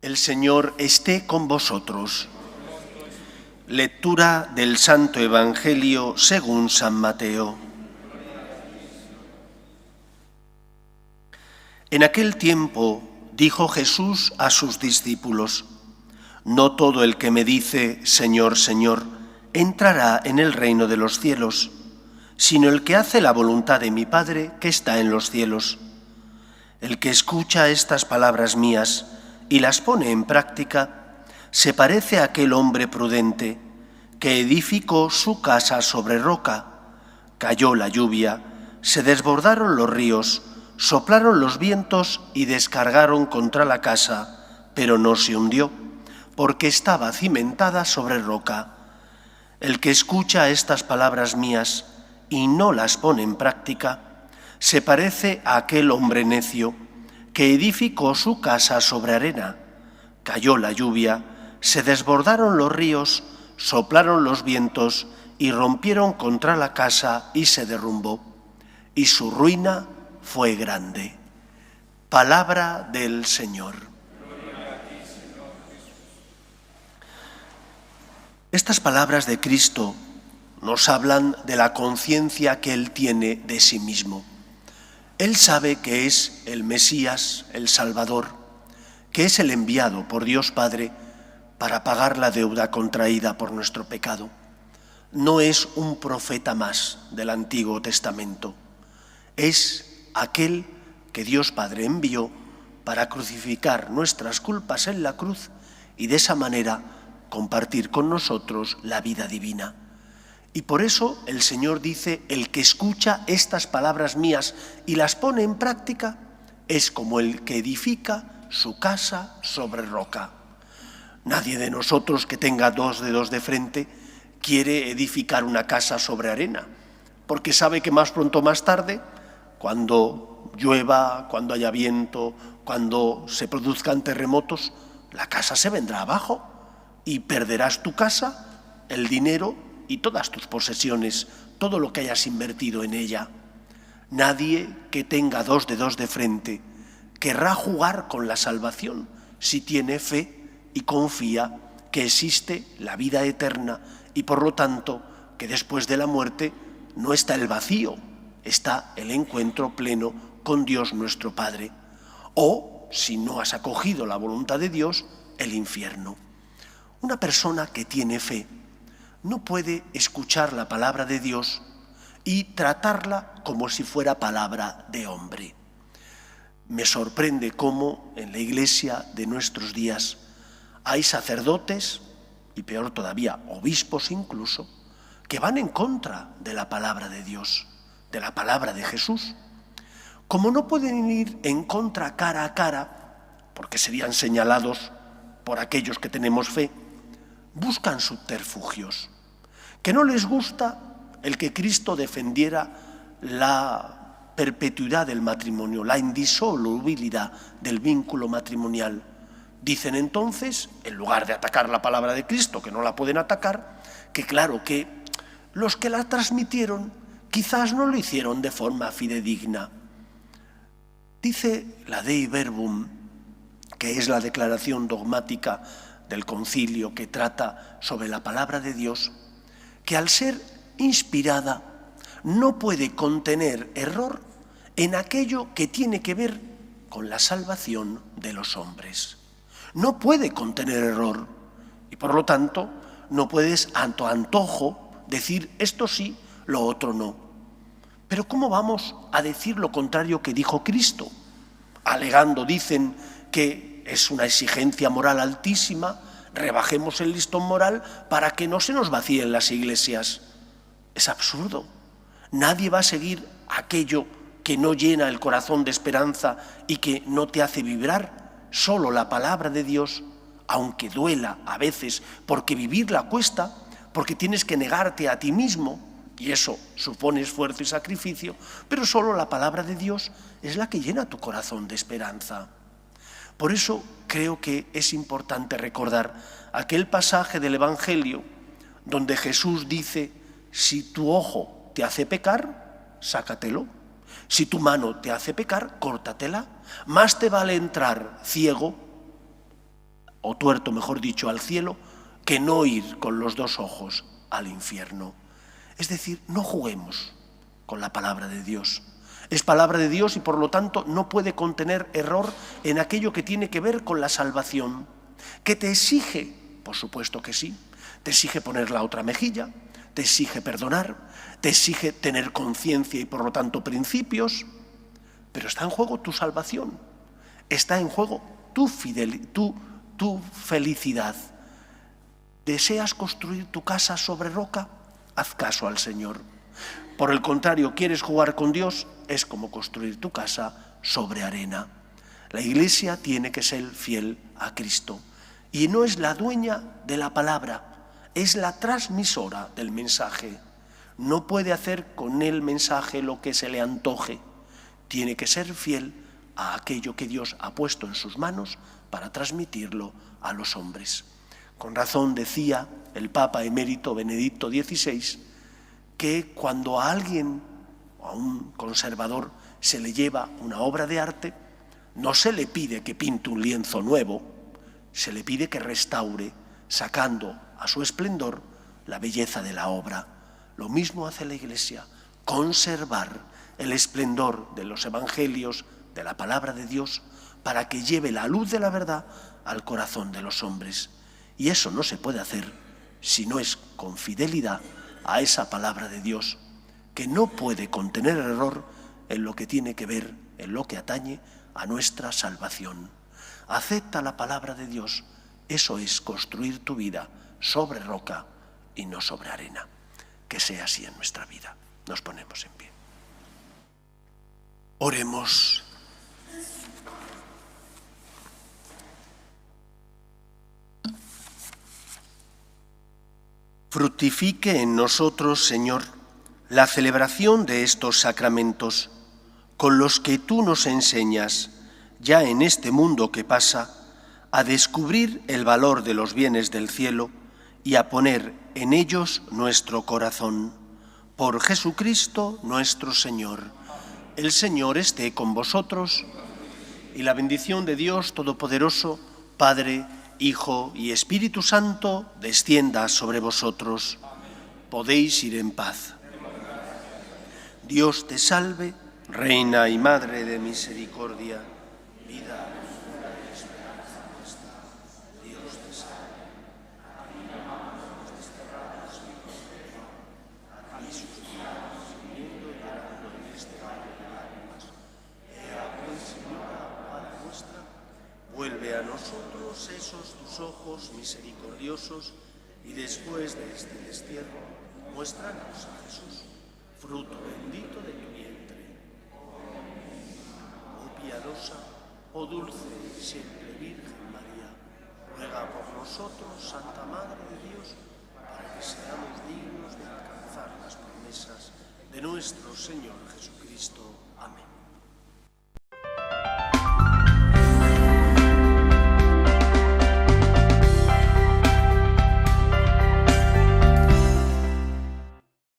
El Señor esté con vosotros. Lectura del Santo Evangelio según San Mateo. En aquel tiempo dijo Jesús a sus discípulos: No todo el que me dice Señor, Señor, entrará en el reino de los cielos, sino el que hace la voluntad de mi Padre que está en los cielos. El que escucha estas palabras mías y las pone en práctica, se parece a aquel hombre prudente que edificó su casa sobre roca. Cayó la lluvia, se desbordaron los ríos, soplaron los vientos y descargaron contra la casa, pero no se hundió, porque estaba cimentada sobre roca. El que escucha estas palabras mías y no las pone en práctica, se parece a aquel hombre necio que edificó su casa sobre arena. Cayó la lluvia, se desbordaron los ríos, soplaron los vientos y rompieron contra la casa y se derrumbó, y su ruina fue grande. Palabra del Señor. Estas palabras de Cristo nos hablan de la conciencia que Él tiene de sí mismo. Él sabe que es el Mesías, el Salvador, que es el enviado por Dios Padre para pagar la deuda contraída por nuestro pecado. No es un profeta más del Antiguo Testamento. Es aquel que Dios Padre envió para crucificar nuestras culpas en la cruz y de esa manera compartir con nosotros la vida divina. Y por eso el Señor dice: el que escucha estas palabras mías y las pone en práctica es como el que edifica su casa sobre roca. Nadie de nosotros que tenga dos dedos de frente quiere edificar una casa sobre arena, porque sabe que más pronto o más tarde, cuando llueva, cuando haya viento, cuando se produzcan terremotos, la casa se vendrá abajo y perderás tu casa, el dinero y todas tus posesiones, todo lo que hayas invertido en ella. Nadie que tenga dos dedos de frente querrá jugar con la salvación si tiene fe y confía que existe la vida eterna y por lo tanto que después de la muerte no está el vacío, está el encuentro pleno con Dios nuestro Padre. O, si no has acogido la voluntad de Dios, el infierno. Una persona que tiene fe no puede escuchar la palabra de Dios y tratarla como si fuera palabra de hombre. Me sorprende cómo en la Iglesia de nuestros días hay sacerdotes, y peor todavía, obispos incluso, que van en contra de la palabra de Dios, de la palabra de Jesús. Como no pueden ir en contra cara a cara, porque serían señalados por aquellos que tenemos fe, buscan subterfugios. Que no les gusta el que Cristo defendiera la perpetuidad del matrimonio, la indisolubilidad del vínculo matrimonial. Dicen entonces, en lugar de atacar la palabra de Cristo, que no la pueden atacar, que claro, que los que la transmitieron quizás no lo hicieron de forma fidedigna. Dice la Dei Verbum, que es la declaración dogmática del concilio que trata sobre la palabra de Dios, que al ser inspirada no puede contener error en aquello que tiene que ver con la salvación de los hombres. No puede contener error y por lo tanto no puedes a tu antojo decir esto sí, lo otro no. Pero ¿cómo vamos a decir lo contrario que dijo Cristo? Alegando, dicen, que es una exigencia moral altísima, rebajemos el listón moral para que no se nos vacíen las iglesias. Es absurdo. Nadie va a seguir aquello que no llena el corazón de esperanza y que no te hace vibrar. Solo la palabra de Dios, aunque duela a veces, porque vivirla cuesta, porque tienes que negarte a ti mismo, y eso supone esfuerzo y sacrificio, pero solo la palabra de Dios es la que llena tu corazón de esperanza. Por eso creo que es importante recordar aquel pasaje del Evangelio donde Jesús dice: si tu ojo te hace pecar, sácatelo. Si tu mano te hace pecar, córtatela. Más te vale entrar ciego o tuerto, mejor dicho, al cielo, que no ir con los dos ojos al infierno. Es decir, no juguemos con la palabra de Dios. Es palabra de Dios y por lo tanto no puede contener error en aquello que tiene que ver con la salvación. ¿Qué te exige? Por supuesto que sí. Te exige poner la otra mejilla, te exige perdonar, te exige tener conciencia y por lo tanto principios, pero está en juego tu salvación, está en juego tu felicidad. ¿Deseas construir tu casa sobre roca? Haz caso al Señor. Por el contrario, ¿quieres jugar con Dios? Es como construir tu casa sobre arena. La Iglesia tiene que ser fiel a Cristo y no es la dueña de la palabra, es la transmisora del mensaje. No puede hacer con el mensaje lo que se le antoje. Tiene que ser fiel a aquello que Dios ha puesto en sus manos para transmitirlo a los hombres. Con razón decía el Papa emérito Benedicto XVI que cuando a alguien, a un conservador, se le lleva una obra de arte, no se le pide que pinte un lienzo nuevo, se le pide que restaure, sacando a su esplendor la belleza de la obra. Lo mismo hace la Iglesia, conservar el esplendor de los evangelios, de la palabra de Dios, para que lleve la luz de la verdad al corazón de los hombres. Y eso no se puede hacer si no es con fidelidad a esa palabra de Dios, que no puede contener error en lo que tiene que ver, en lo que atañe a nuestra salvación. Acepta la palabra de Dios, eso es construir tu vida sobre roca y no sobre arena. Que sea así en nuestra vida. Nos ponemos en pie. Oremos. Fructifique en nosotros, Señor, la celebración de estos sacramentos, con los que tú nos enseñas, ya en este mundo que pasa, a descubrir el valor de los bienes del cielo y a poner en ellos nuestro corazón. Por Jesucristo nuestro Señor. El Señor esté con vosotros y la bendición de Dios Todopoderoso, Padre, Hijo y Espíritu Santo, descienda sobre vosotros. Podéis ir en paz. Dios te salve, Reina y Madre de misericordia, vida, dulzura y esperanza nuestra. Dios te salve. A ti amamos desterrados y confiados, a ti suspiramos, gimiendo y llorando en este valle de lágrimas. Ea pues, Señora, Padre nuestra, vuelve a nosotros esos tus ojos misericordiosos y después de este destierro, muéstranos a Jesús, fruto bendito de tu vientre. Oh piadosa, oh dulce y siempre Virgen María, ruega por nosotros, Santa Madre de Dios, para que seamos dignos de alcanzar las promesas de nuestro Señor Jesucristo. Amén.